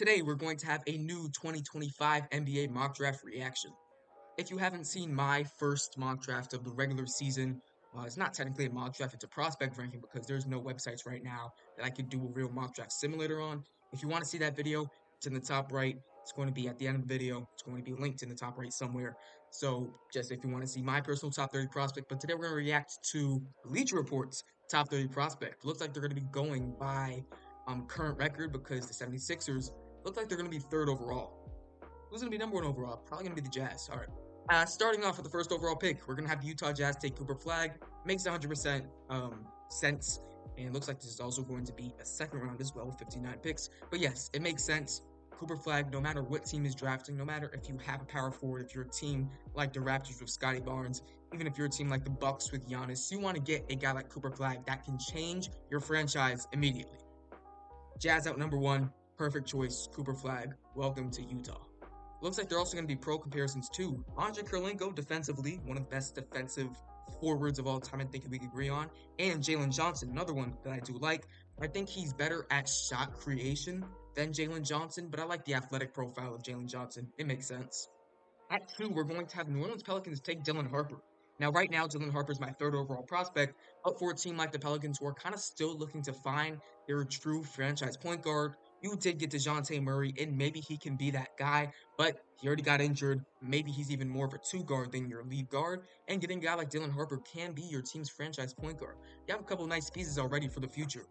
Today, we're going to have a new 2025 NBA mock draft reaction. If you haven't seen my first mock draft of the regular season, it's not technically a mock draft, it's a prospect ranking because there's no websites right now that I could do a real mock draft simulator on. If you want to see that video, it's in the top right. It's going to be at the end of the video. It's going to be linked in the top right somewhere. So, just if you want to see my personal top 30 prospect, but today we're going to react to Bleacher Report's top 30 prospect. Looks like they're going to be going by current record because the 76ers look like they're going to be third overall. Who's going to be number one overall? Probably going to be the Jazz. All right. Starting off with the first overall pick, we're going to have the Utah Jazz take Cooper Flag. Makes 100% sense. And it looks like this is also going to be a second round as well, 59 picks. But yes, it makes sense. Cooper Flag, no matter what team is drafting, no matter if you have a power forward, if you're a team like the Raptors with Scotty Barnes, even if you're a team like the Bucks with Giannis, you want to get a guy like Cooper Flag that can change your franchise immediately. Jazz out number one, perfect choice, Cooper Flag. Welcome to Utah. Looks like they're also going to be pro comparisons too. Andre Kirilenko, defensively, one of the best defensive forwards of all time, I think we can agree on. And Jalen Johnson, another one that I do like. I think he's better at shot creation than Jalen Johnson, but I like the athletic profile of Jalen Johnson. It makes sense. At 2, we're going to have New Orleans Pelicans take Dylan Harper. Now, right now, Dylan Harper is my third overall prospect, but for a team like the Pelicans who are kind of still looking to find their true franchise point guard, you did get DeJounte Murray, and maybe he can be that guy, but he already got injured. Maybe he's even more of a two guard than your lead guard, and getting a guy like Dylan Harper can be your team's franchise point guard. You have a couple nice pieces already for the future.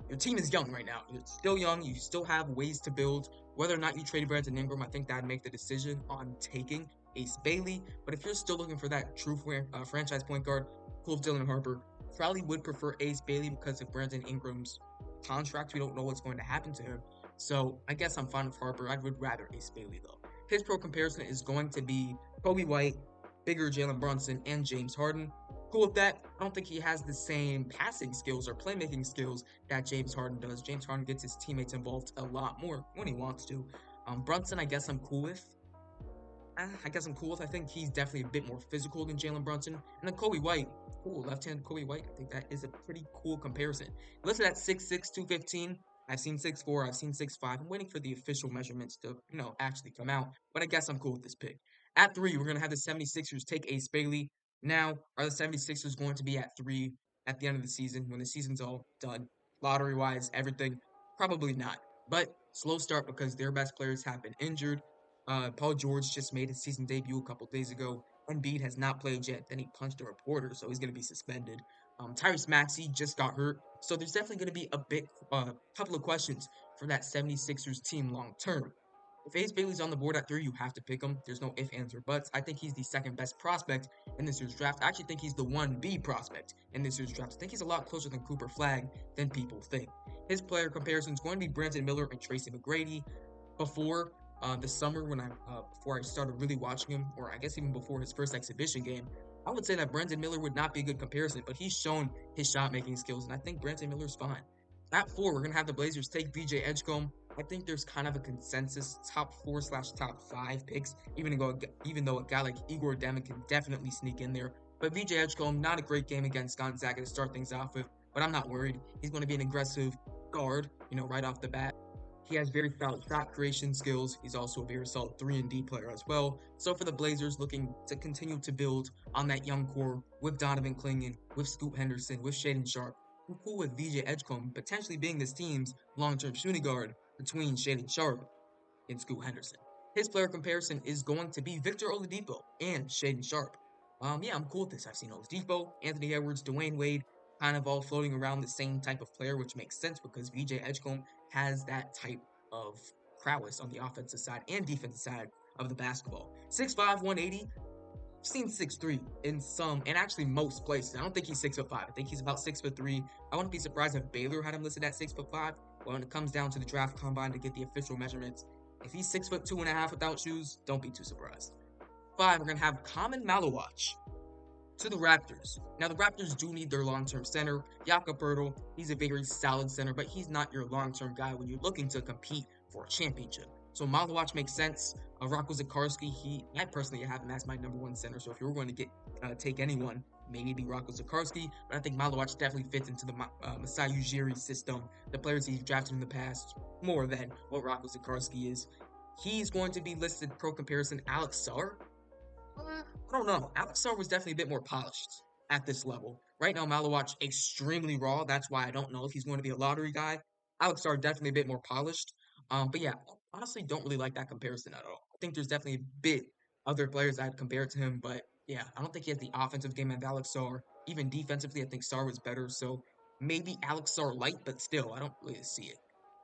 Your team is young right now. You're still young. You still have ways to build. Whether or not you trade Brandon Ingram, I think that'd make the decision on taking Ace Bailey. But if you're still looking for that true franchise point guard, cool Dylan Harper. Probably would prefer Ace Bailey because of Brandon Ingram's contract. We don't know what's going to happen to him. So I guess I'm fine with Harper. I would rather Ace Bailey though. His pro comparison is going to be Kobe White, bigger Jalen Brunson, and James Harden. Cool with that. I don't think he has the same passing skills or playmaking skills that James Harden does. James Harden gets his teammates involved a lot more when he wants to. Brunson, I guess I'm cool with. I think he's definitely a bit more physical than Jalen Brunson. And then Kobe White, cool, left-handed Kobe White. I think that is a pretty cool comparison. Listed at 6'6", 215. I've seen 6'4", I've seen 6'5". I'm waiting for the official measurements to, actually come out. But I guess I'm cool with this pick. At 3, we're going to have the 76ers take Ace Bailey. Now, are the 76ers going to be at 3 at the end of the season when the season's all done? Lottery-wise, everything? Probably not. But slow start because their best players have been injured. Paul George just made his season debut a couple days ago. Embiid has not played yet. Then he punched a reporter, so he's going to be suspended. Tyrese Maxey just got hurt. So there's definitely going to be a couple of questions for that 76ers team long term. If Ace Bailey's on the board at 3, you have to pick him. There's no ifs, ands, or buts. I think he's the second best prospect in this year's draft. I actually think he's the 1B prospect in this year's draft. I think he's a lot closer than Cooper Flag than people think. His player comparison is going to be Brandon Miller and Tracy McGrady. Before the summer, before I started really watching him, or I guess even before his first exhibition game, I would say that Brandon Miller would not be a good comparison, but he's shown his shot making skills, and I think Brandon Miller's fine. At 4, we're gonna have the Blazers take VJ Edgecombe. I think there's kind of a consensus top 4/top 5 picks, even though a guy like Igor Demick can definitely sneak in there. But VJ Edgecombe, not a great game against Gonzaga to start things off with, but I'm not worried. He's going to be an aggressive guard, right off the bat. He has very solid shot creation skills. He's also a very solid 3-and-D player as well. So for the Blazers, looking to continue to build on that young core with Donovan Clingan, with Scoot Henderson, with Shaedon Sharpe, I'm cool with VJ Edgecombe potentially being this team's long-term shooting guard between Shaedon Sharpe and Scoot Henderson. His player comparison is going to be Victor Oladipo and Shaedon Sharpe. Yeah, I'm cool with this. I've seen Oladipo, Anthony Edwards, Dwayne Wade, kind of all floating around the same type of player, which makes sense because VJ Edgecombe has that type of prowess on the offensive side and defensive side of the basketball. 6'5", 180. I've seen 6'3" in some, and actually most places. I don't think he's 6'5". I think he's about 6'3". I wouldn't be surprised if Baylor had him listed at 6'5". But when it comes down to the draft combine to get the official measurements, if he's 6'2.5" without shoes, don't be too surprised. 5, we're gonna have Common Malawach to the Raptors. Now, the Raptors do need their long-term center. Jakob Poeltl, he's a very solid center, but he's not your long-term guy when you're looking to compete for a championship. So Malawach makes sense. Rocco Zikarsky, I personally have him as my number 1 center. So if you were going to take anyone maybe Rocco Zikarsky, but I think Malawach definitely fits into the Masai Ujiri system. The players he's drafted in the past more than what Rocco Zikarsky is. He's going to be listed pro comparison. Alex Sarr, I don't know. Alex Sarr was definitely a bit more polished at this level. Right now, Malawach extremely raw. That's why I don't know if he's going to be a lottery guy. Alex Sarr definitely a bit more polished. But yeah, honestly, don't really like that comparison at all. I think there's definitely a bit other players I'd compare it to him, but yeah, I don't think he has the offensive game of Alex Sarr. Even defensively, I think Sarr was better. So maybe Alex Sarr light, but still, I don't really see it.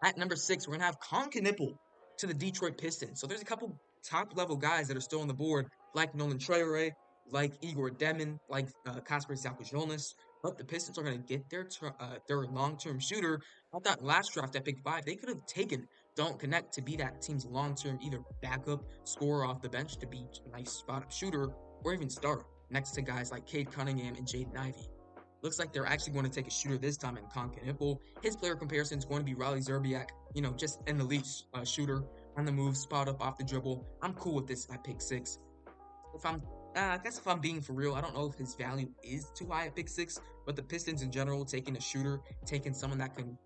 At number 6, we're gonna have Con Knipple to the Detroit Pistons. So there's a couple top level guys that are still on the board like Nolan Traore, like Igor Demin, like Kasper Zalkojonas. But the Pistons are going to get their long-term shooter. I thought last draft at pick 5, they could have taken Don't Connect to be that team's long-term either backup scorer off the bench to be a nice spot-up shooter or even start next to guys like Cade Cunningham and Jaden Ivey. Looks like they're actually going to take a shooter this time in Konkin Hippel. His player comparison is going to be Riley Zerbiak, just an elite shooter on the move, spot up off the dribble. I'm cool with this at pick 6. If I'm, I guess if I'm being for real, I don't know if his value is too high at pick 6, but the Pistons in general, taking a shooter, taking someone that can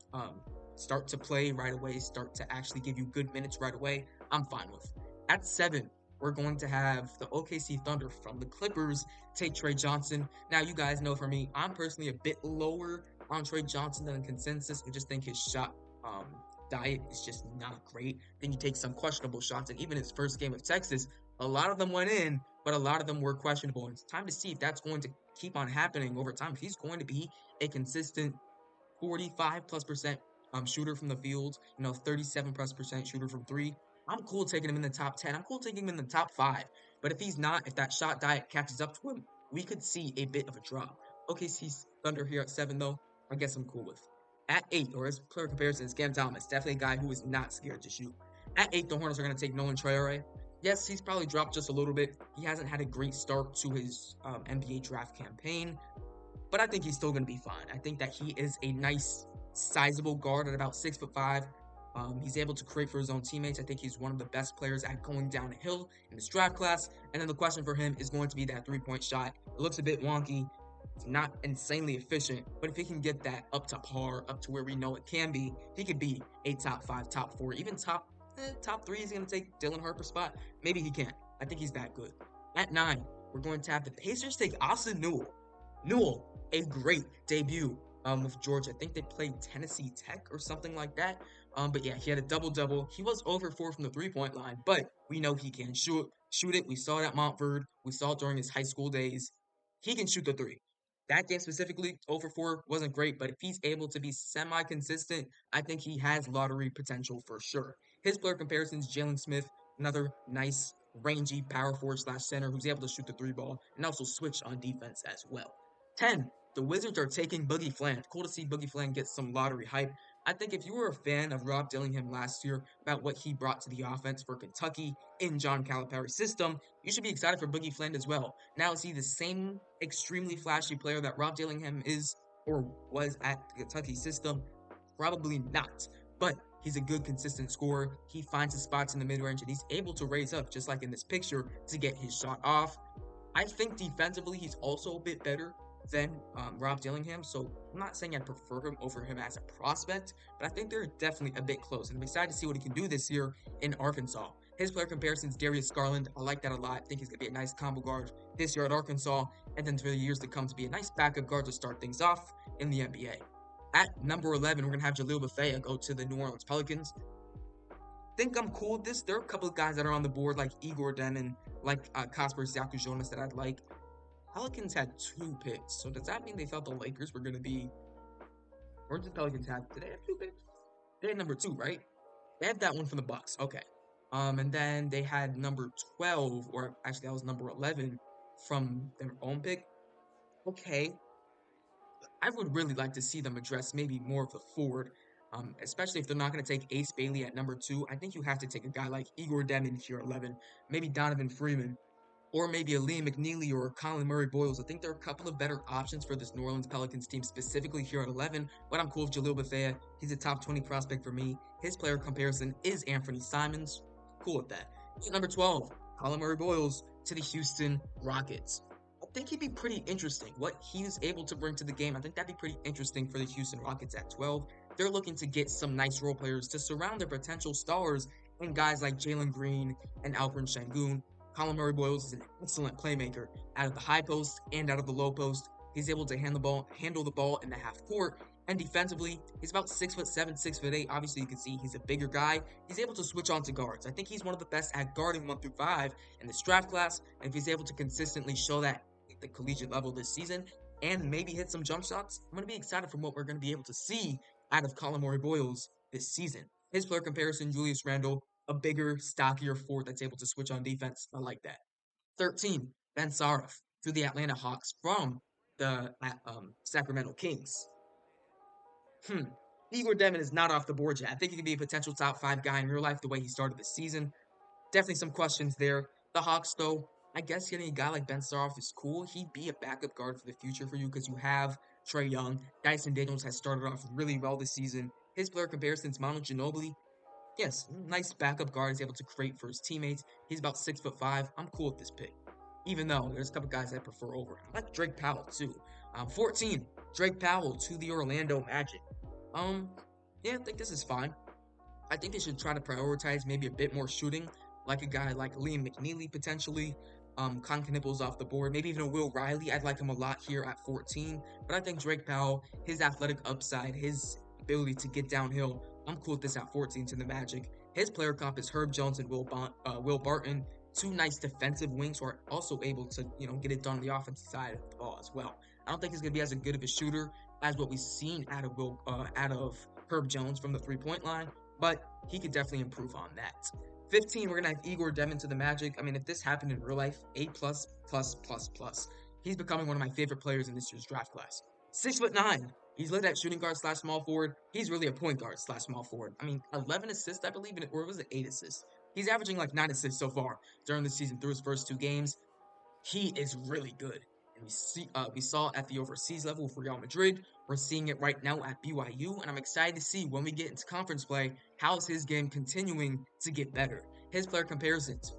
start to play right away, start to actually give you good minutes right away, I'm fine with. At 7, we're going to have the OKC Thunder from the Clippers take Trey Johnson. Now, you guys know for me, I'm personally a bit lower on Trey Johnson than consensus. I just think his shot um, diet is just not great. Then you take some questionable shots, and even his first game of Texas, a lot of them went in, but a lot of them were questionable. And it's time to see if that's going to keep on happening over time. If he's going to be a consistent 45 plus percent shooter from the field, 37 plus percent shooter from three, I'm cool taking him in the top 10. I'm cool taking him in the top 5. But if he's not, if that shot diet catches up to him, we could see a bit of a drop. Okay, he's Thunder here at 7, though. I guess I'm cool with. At 8, or his player comparison is Cam Thomas. Definitely a guy who is not scared to shoot. At 8, the Hornets are going to take Nolan Traore. Yes, he's probably dropped just a little bit. He hasn't had a great start to his NBA draft campaign, but I think he's still going to be fine. I think that he is a nice, sizable guard at about 6'5". He's able to create for his own teammates. I think he's one of the best players at going downhill in this draft class. And then the question for him is going to be that three-point shot. It looks a bit wonky. It's not insanely efficient, but if he can get that up to par, up to where we know it can be, he could be a top 5, top 4, even top 3 is going to take Dylan Harper's spot. Maybe he can't. I think he's that good. At 9, we're going to have the Pacers take Austin Newell. Newell, a great debut with Georgia. I think they played Tennessee Tech or something like that. But yeah, he had a double-double. He was over 4 from the three-point line, but we know he can shoot it. We saw it at Montford. We saw it during his high school days. He can shoot the 3. That game specifically, over 4 wasn't great, but if he's able to be semi-consistent, I think he has lottery potential for sure. His player comparisons, Jalen Smith, another nice, rangy power forward slash center who's able to shoot the 3 ball and also switch on defense as well. 10, the Wizards are taking Boogie Fland. Cool to see Boogie Fland get some lottery hype. I think if you were a fan of Rob Dillingham last year about what he brought to the offense for Kentucky in John Calipari's system, you should be excited for Boogie Fland as well. Now, is he the same extremely flashy player that Rob Dillingham is or was at the Kentucky system? Probably not. But he's a good, consistent scorer. He finds his spots in the mid-range, and he's able to raise up, just like in this picture, to get his shot off. I think defensively, he's also a bit better than Rob Dillingham, so I'm not saying I'd prefer him over him as a prospect, but I think they're definitely a bit close, and I'm excited to see what he can do this year in Arkansas. His player comparisons, Darius Garland, I like that a lot. I think he's going to be a nice combo guard this year at Arkansas, and then for the years to come to be a nice backup guard to start things off in the NBA. At number 11, we're going to have Jalil Bethea go to the New Orleans Pelicans. Think I'm cool with this. There are a couple of guys that are on the board, like Igor Demin, like Kasper Zalkojonas that I'd like. Pelicans had 2 picks, so does that mean they thought the Lakers were going to be... Or did the Pelicans have... Did they have 2 picks? They had number 2, right? They had that one from the Bucks. Okay. And then they had number 12, or actually that was number 11 from their own pick. Okay. I would really like to see them address maybe more of the forward, especially if they're not going to take Ace Bailey at number 2. I think you have to take a guy like Igor Demin if you're 11, maybe Donovan Freeman, or maybe a Liam McNeely or Colin Murray Boyles. I think there are a couple of better options for this New Orleans Pelicans team, specifically here at 11, but I'm cool with Jalil Bethea. He's a top 20 prospect for me. His player comparison is Anthony Simons. Cool with that. Number 12, Colin Murray Boyles to the Houston Rockets. I think he'd be pretty interesting. What he's able to bring to the game, I think that'd be pretty interesting for the Houston Rockets at 12. They're looking to get some nice role players to surround their potential stars and guys like Jalen Green and Alperen Şengün. Colin Murray-Boyles is an excellent playmaker out of the high post and out of the low post. He's able to handle the ball in the half court. And defensively, he's about 6'7", 6'8". Obviously, you can see he's a bigger guy. He's able to switch on to guards. I think he's one of the best at guarding 1 through 5 in this draft class. And if he's able to consistently show that at the collegiate level this season and maybe hit some jump shots, I'm going to be excited from what we're going to be able to see out of Colin Murray-Boyles this season. His player comparison, Julius Randle, a bigger, stockier forward that's able to switch on defense. I like that. 13, Ben Saraf to the Atlanta Hawks from the Sacramento Kings. Igor Devin is not off the board yet. I think he could be a potential top 5 guy in real life the way he started the season. Definitely some questions there. The Hawks, though, I guess getting a guy like Ben Saroff is cool. He'd be a backup guard for the future for you because you have Trae Young. Dyson Daniels has started off really well this season. His player comparisons, Manu Ginobili, yes, nice backup guard. He's able to create for his teammates. He's about 6'5". I'm cool with this pick. Even though there's a couple guys I prefer over him. I like Drake Powell, too. 14, Drake Powell to the Orlando Magic. Yeah, I think this is fine. I think they should try to prioritize maybe a bit more shooting, like a guy like Liam McNeely potentially. Con Knipples off the board, maybe even a Will Riley. I'd like him a lot here at 14. But I think Drake Powell, his athletic upside, his ability to get downhill, I'm cool with this at 14 to the Magic. His player comp is Herb Jones and Will Barton, two nice defensive wings who are also able to, get it done on the offensive side of the ball as well. I don't think he's gonna be as good of a shooter as what we've seen out of Herb Jones from the 3-point line, but he could definitely improve on that. 15, we're gonna have Igor Devin to the Magic. I mean, if this happened in real life, A plus plus plus plus. He's becoming one of my favorite players in this year's draft class. 6'9". He's listed at shooting guard / small forward. He's really a point guard / small forward. I mean, 11 assists, I believe, or was it 8 assists? He's averaging like 9 assists so far during the season through his first 2 games. He is really good. And we saw at the overseas level for Real Madrid. We're seeing it right now at BYU, and I'm excited to see when we get into conference play, how's his game continuing to get better. His player comparisons,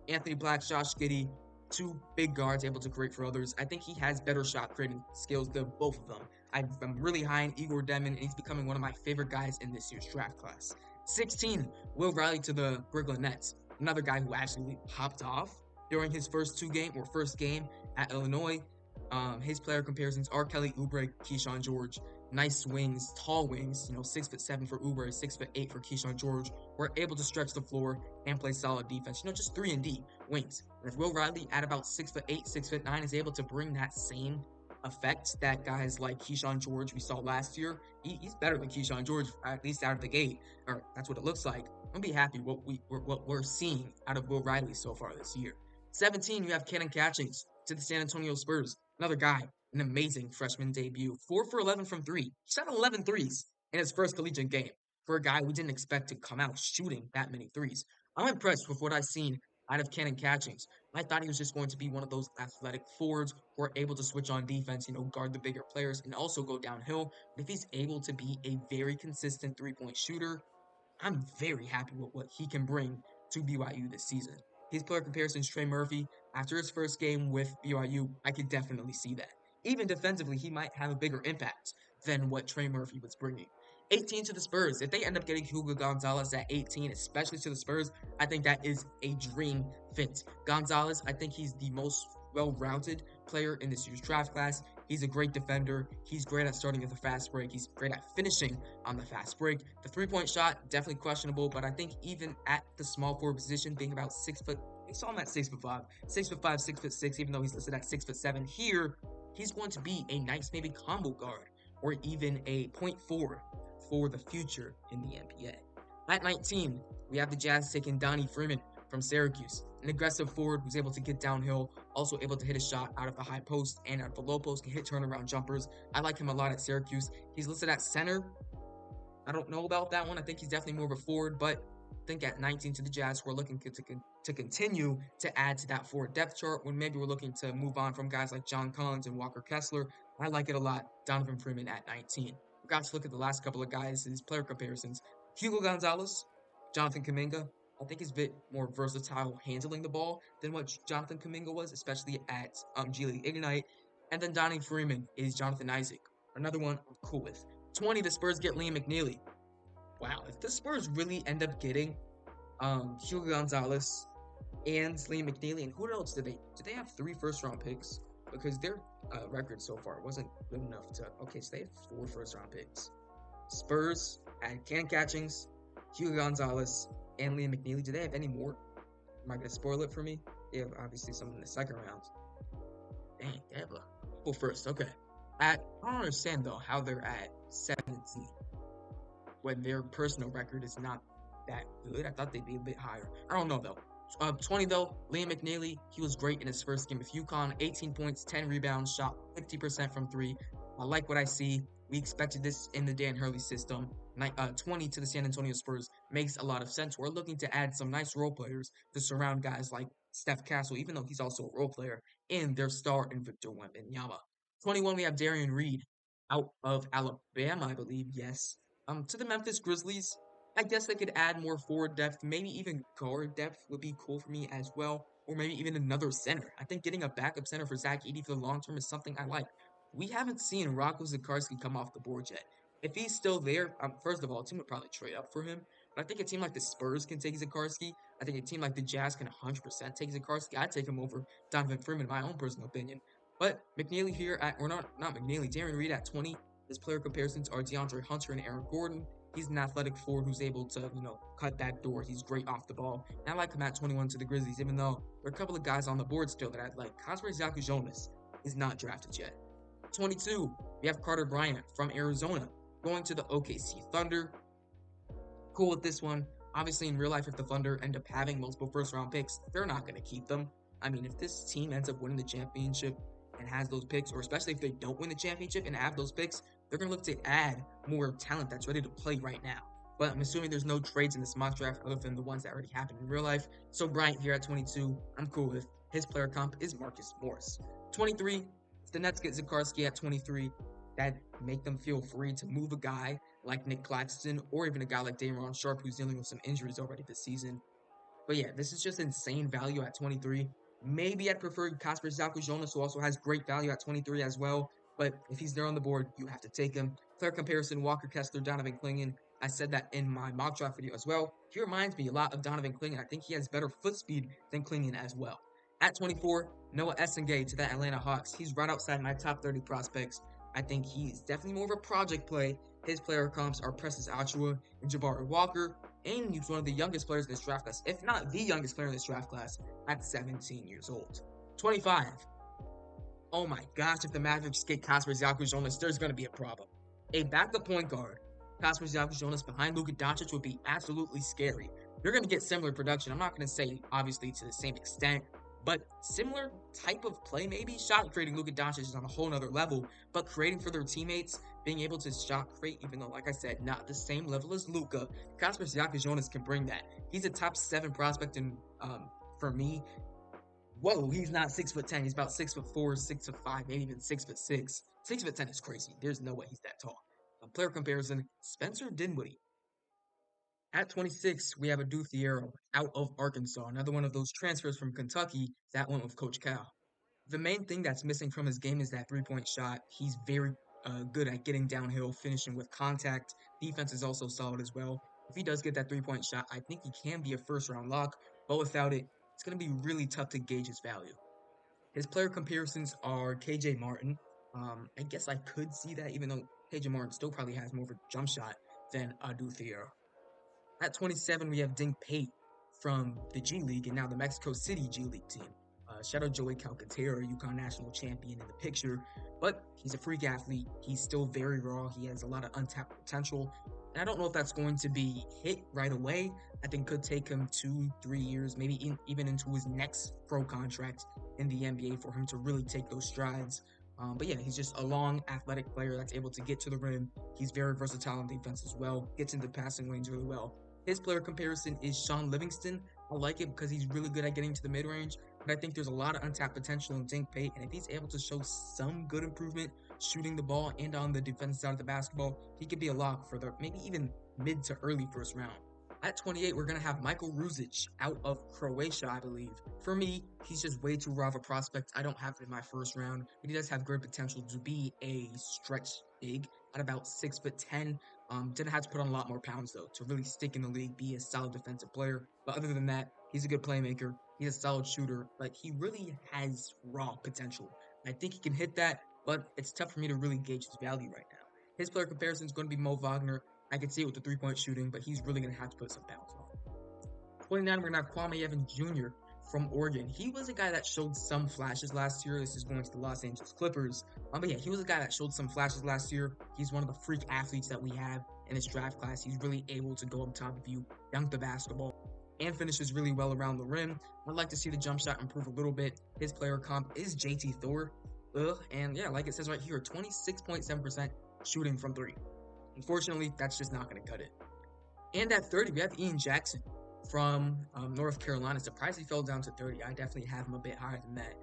Anthony Black, Josh Giddey, 2 big guards able to create for others. I think he has better shot creating skills than both of them. I'm really high in Igor Devin, and he's becoming one of my favorite guys in this year's draft class. 16, Will Riley to the Brooklyn Nets, another guy who actually popped off during his first game at Illinois. His player comparisons are Kelly Oubre, Keyshawn George. Nice wings, tall wings, 6'7" for Oubre, 6'8" for Keyshawn George. We're able to stretch the floor and play solid defense, just 3-and-D wings. And if Will Riley at about 6'8", 6'9" is able to bring that same effect that guys like Keyshawn George we saw last year, he's better than Keyshawn George, at least out of the gate, or that's what it looks like. I'm gonna be happy what we're seeing out of Will Riley so far this year. 17, you have Cannon Catchings to the San Antonio Spurs. Another guy, an amazing freshman debut. 4 for 11 from 3. Shot 11 threes in his first collegiate game for a guy we didn't expect to come out shooting that many threes. I'm impressed with what I've seen out of Cannon Catchings. I thought he was just going to be one of those athletic forwards who are able to switch on defense, guard the bigger players and also go downhill. But if he's able to be a very consistent 3-point shooter, I'm very happy with what he can bring to BYU this season. His player comparisons, Trey Murphy, after his first game with BYU, I could definitely see that. Even defensively, he might have a bigger impact than what Trey Murphy was bringing. 18 to the Spurs. If they end up getting Hugo Gonzalez at 18, especially to the Spurs, I think that is a dream fit. Gonzalez, I think he's the most well-rounded player in this year's draft class. He's a great defender. He's great at starting at the fast break. He's great at finishing on the fast break. The 3-point shot, definitely questionable, but I think even at the small forward position, being about 6 foot, I saw him at 6'5", 6'5", 6'6", even though he's listed at 6'7". Here, he's going to be a nice maybe combo guard or even a point forward for the future in the NBA. At 19, we have the Jazz taking Donnie Freeman from Syracuse, an aggressive forward who's able to get downhill, also able to hit a shot out of the high post and out of the low post, can hit turnaround jumpers. I like him a lot at Syracuse. He's listed at center. I don't know about that one. I think he's definitely more of a forward, but I think at 19 to the Jazz, we're looking to continue to add to that forward depth chart when maybe we're looking to move on from guys like John Collins and Walker Kessler. I like it a lot. Donovan Freeman at 19. Forgot to look at the last couple of guys, his player comparisons. Hugo Gonzalez, Jonathan Kuminga, I think he's a bit more versatile handling the ball than what Jonathan Kuminga was, especially at G League Ignite. And then Donnie Freeman is Jonathan Isaac. Another one I'm cool with. 20, the Spurs get Liam McNeely. Wow, if the Spurs really end up getting Hugo Gonzalez and Liam McNeely, and who else did they have 3 first round picks? Because their record so far wasn't good enough to okay, so they have 4 first round picks. Spurs at Ken Catchings, Hugo Gonzalez, and Liam McNeely. Do they have any more? Am I gonna spoil it for me? They have obviously some in the second round. Dang, they have a couple first. Okay. I don't understand though how they're at 17 when their personal record is not that good. I thought they'd be a bit higher. I don't know though. 20 though, Liam McNeely, he was great in his first game with UConn. 18 points, 10 rebounds, shot 50% from 3. I like what I see. We expected this in the Dan Hurley system. 20 to the San Antonio Spurs makes a lot of sense. We're looking to add some nice role players to surround guys like Steph Castle, even though he's also a role player, and their star in Victor Wembanyama. 21, we have Darian Reed out of Alabama, I believe. Yes. To the Memphis Grizzlies, I guess they could add more forward depth, maybe even guard depth would be cool for me as well, or maybe even another center. I think getting a backup center for Zach Edey for the long term is something I like. We haven't seen Rocco Zikarsky come off the board yet. If he's still there, first of all, a team would probably trade up for him. But I think a team like the Spurs can take Zikarsky. I think a team like the Jazz can 100% take Zikarsky. I'd take him over Donovan Freeman, in my own personal opinion. But McNeely here at, or not McNeely, Darren Reed at 20. His player comparisons are DeAndre Hunter and Aaron Gordon. He's an athletic forward who's able to, cut that door. He's great off the ball. And I like him at 21 to the Grizzlies, even though there are a couple of guys on the board still that I'd like. Kosmir Jonas is not drafted yet. 22, we have Carter Bryant from Arizona going to the OKC Thunder. Cool with this one. Obviously, in real life, if the Thunder end up having multiple first round picks, they're not going to keep them. I mean, if this team ends up winning the championship and has those picks, or especially if they don't win the championship and have those picks, they're going to look to add more talent that's ready to play right now. But I'm assuming there's no trades in this mock draft other than the ones that already happened in real life. So Bryant here at 22, I'm cool with. His player comp is Marcus Morris. 23, if the Nets get Zikarsky at 23, that make them feel free to move a guy like Nick Claxton or even a guy like Day'Ron Sharpe who's dealing with some injuries already this season. But yeah, this is just insane value at 23. Maybe I'd prefer Kosmir Jonas, who also has great value at 23 as well. But if he's there on the board, you have to take him. Player comparison, Walker Kessler, Donovan Clingan. I said that in my mock draft video as well. He reminds me a lot of Donovan Clingan. I think he has better foot speed than Clingan as well. At 24, Noah Essengay to the Atlanta Hawks. He's right outside my top 30 prospects. I think he's definitely more of a project play. His player comps are Precious Achiuwa and Jabari Walker, and he's one of the youngest players in this draft class, if not the youngest player in this draft class, at 17 years old. 25. Oh my gosh, if the Mavericks get Kosmir Jonas, there's going to be a problem. A backup point guard, Kosmir Jonas behind Luka Doncic would be absolutely scary. You're going to get similar production. I'm not going to say, obviously, to the same extent, but similar type of play, maybe. Shot creating Luka Doncic is on a whole nother level, but creating for their teammates, being able to shot create, even though, like I said, not the same level as Luka, Kosmir Jonas can bring that. He's a top 7 prospect in, for me. Whoa, he's not 6'10". He's about 6'4", 6'5", maybe even 6'6". 6'10" is crazy. There's no way he's that tall. A player comparison: Spencer Dinwiddie. At 26, we have Adu Thiero out of Arkansas. Another one of those transfers from Kentucky that went with Coach Cal. The main thing that's missing from his game is that three-point shot. He's very good at getting downhill, finishing with contact. Defense is also solid as well. If he does get that three-point shot, I think he can be a first-round lock, but without it, it's going to be really tough to gauge his value. His player comparisons are KJ Martin. I guess I could see that, even though KJ Martin still probably has more of a jump shot than Adu Thiero. At 27, we have Dink Pate from the G League and now the Mexico City G League team. Shout out Joey Calcaterra, UConn national champion in the picture, but he's a freak athlete. He's still very raw. He has a lot of untapped potential, and I don't know if that's going to be hit right away. I think it could take him 2-3 years, maybe even into his next pro contract in the NBA for him to really take those strides. But yeah, he's just a long, athletic player that's able to get to the rim. He's very versatile on defense as well, gets into the passing lanes really well. His player comparison is Sean Livingston. I like it because he's really good at getting to the mid-range, but I think there's a lot of untapped potential in Dink Pate, and if he's able to show some good improvement shooting the ball and on the defensive side of the basketball, he could be a lock for the maybe even mid to early first round. At 28, we're going to have Michael Ruzic out of Croatia, I believe. For me, he's just way too raw of a prospect. I don't have him in my first round, but he does have great potential to be a stretch big at about 6'10". Didn't have to put on a lot more pounds, though, to really stick in the league, be a solid defensive player. But other than that, he's a good playmaker. He's a solid shooter. Like, he really has raw potential. I think he can hit that, but it's tough for me to really gauge his value right now. His player comparison is going to be Mo Wagner. I can see it with the three-point shooting, but he's really going to have to put some pounds on. 29, we're going to have Kwame Evans Jr. from Oregon. He was a guy that showed some flashes last year. This is going to the Los Angeles Clippers. But yeah, he was a guy that showed some flashes last year. He's one of the freak athletes that we have in this draft class. He's really able to go up top of you, dunk the basketball, and finishes really well around the rim. I'd like to see the jump shot improve a little bit. His player comp is JT Thor. And yeah, like it says right here, 26.7% shooting from three. Unfortunately, that's just not going to cut it. And at 30, we have Ian Jackson from North Carolina. Surprised he fell down to 30. I definitely have him a bit higher than that.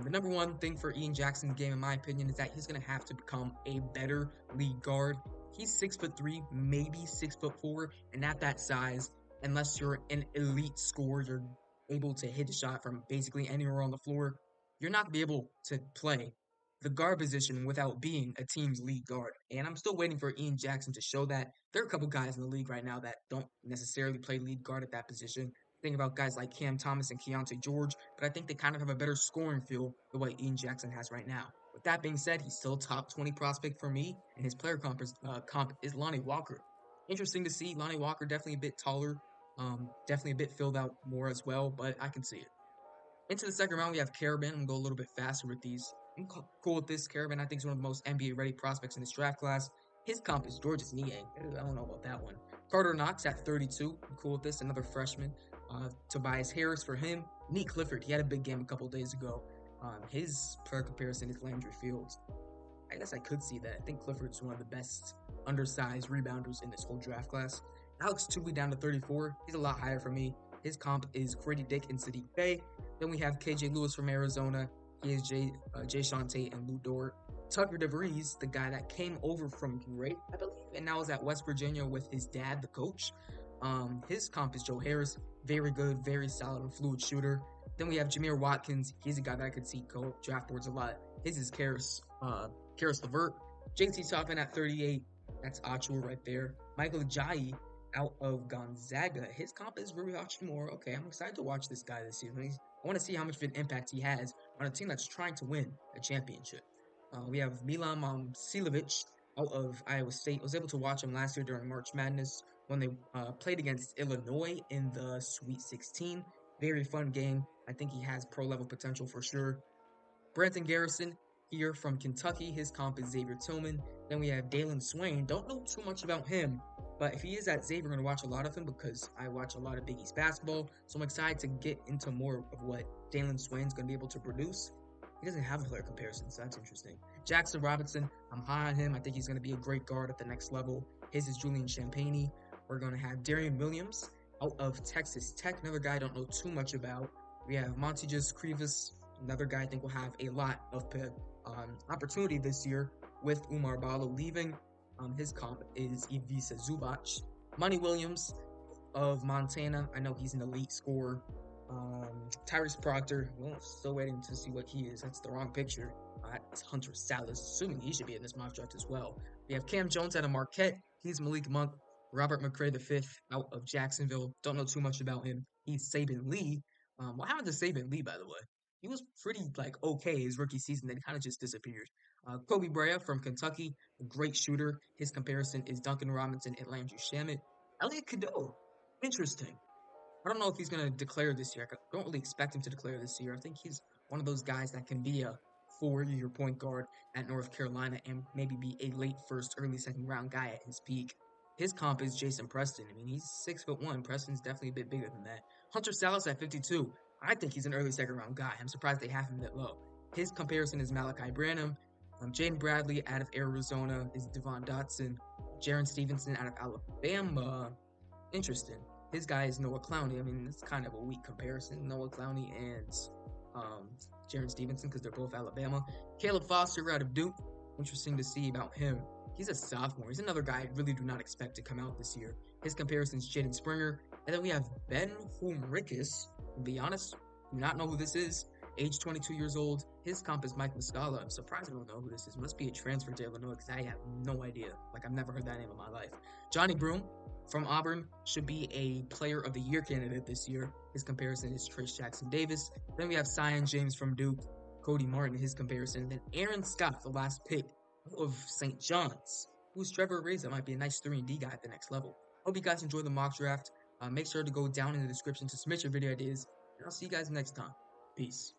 The number one thing for Ian Jackson's game, in my opinion, is that he's going to have to become a better lead guard. He's 6'3", maybe 6'4", and at that size, unless you're an elite scorer, you're able to hit a shot from basically anywhere on the floor, you're not going to be able to play the guard position without being a team's lead guard. And I'm still waiting for Ian Jackson to show that. There are a couple guys in the league right now that don't necessarily play lead guard at that position. Think about guys like Cam Thomas and Keontae George, but I think they kind of have a better scoring feel the way Ian Jackson has right now. With that being said, he's still top 20 prospect for me, and his player comp is Lonnie Walker. Interesting to see. Lonnie Walker definitely a bit taller, definitely a bit filled out more as well, but I can see it. Into the second round, we have Caravan. I'm going to go a little bit faster with these. I'm cool with this. Caravan, I think, is one of the most NBA-ready prospects in this draft class. His comp is Georges Niang. I don't know about that one. Carter Knox at 32. I'm cool with this. Another freshman. Tobias Harris for him. Nick Clifford. He had a big game a couple days ago. His player comparison is Landry Fields. I guess I could see that. I think Clifford's one of the best undersized rebounders in this whole draft class. Alex Tubey down to 34. He's a lot higher for me. His comp is Grady Dick and Sadiq Bey. Then we have KJ Lewis from Arizona. He is Jay Sean Tate and Lou Dort. Tucker DeVries, the guy that came over from Drake, I believe, and now is at West Virginia with his dad, the coach. His comp is Joe Harris. Very good, very solid and fluid shooter. Then we have Jameer Watkins. He's a guy that I could see go draft boards a lot. His is Karis LeVert. JT Toppin at 38. That's Achua right there. Michael Ajayi out of Gonzaga. His comp is Rui Hachimura. Okay, I'm excited to watch this guy this season. I want to see how much of an impact he has on a team that's trying to win a championship. We have Milan Momcilovic out of Iowa State. I was able to watch him last year during March Madness when they played against Illinois in the Sweet 16. Very fun game. I think he has pro-level potential for sure. Branson Garrison here from Kentucky. His comp is Xavier Tillman. Then we have Dalen Swain. Don't know too much about him, but if he is at Xavier, we're going to watch a lot of him because I watch a lot of Big East basketball. So I'm excited to get into more of what Dalen Swain's going to be able to produce. He doesn't have a player comparison, so that's interesting. Jackson Robinson, I'm high on him. I think he's going to be a great guard at the next level. His is Julian Champagnie. We're going to have Darian Williams out of Texas Tech, another guy I don't know too much about. We have Montejas Krivas, another guy I think will have a lot of opportunity this year with Umar Balo leaving. His comp is Ivica Zubac. Monty Williams of Montana. I know he's an elite scorer. Tyrese Proctor. Well, still waiting to see what he is. That's the wrong picture. It's Hunter Salas. Assuming he should be in this mock draft as well. We have Cam Jones out of Marquette. He's Malik Monk. Robert McRae V out of Jacksonville. Don't know too much about him. He's Saban Lee. What happened to Saban Lee, by the way? He was pretty, okay his rookie season. Then he kind of just disappeared. Kobe Brea from Kentucky, a great shooter. His comparison is Duncan Robinson and Landry Shamet. Elliot Cadeau, interesting. I don't know if he's going to declare this year. I don't really expect him to declare this year. I think he's one of those guys that can be a 4-year point guard at North Carolina and maybe be a late first, early second round guy at his peak. His comp is Jason Preston. I mean, he's 6'1". Preston's definitely a bit bigger than that. Hunter Salas at 52. I think he's an early second round guy. I'm surprised they have him that low. His comparison is Malachi Branham. Jaden Bradley out of Arizona is Devon Dotson. Jaron Stevenson out of Alabama. Interesting. His guy is Noah Clowney. I mean, it's kind of a weak comparison. Noah Clowney and Jaron Stevenson because they're both Alabama. Caleb Foster out of Duke. Interesting to see about him. He's a sophomore. He's another guy I really do not expect to come out this year. His comparison is Jaden Springer. And then we have Ben Humricus. To be honest, do not know who this is. Age 22 years old. His comp is Mike Muscala. I'm surprised I don't know who this is. Must be a transfer to Illinois because I have no idea. Like, I've never heard that name in my life. Johnny Broom from Auburn should be a player of the year candidate this year. His comparison is Trace Jackson Davis. Then we have Cyan James from Duke. Cody Martin, his comparison. And then Aaron Scott, the last pick of St. John's. Who's Trevor Ariza? Might be a nice 3-and-D guy at the next level. Hope you guys enjoy the mock draft. Make sure to go down in the description to submit your video ideas. And I'll see you guys next time. Peace.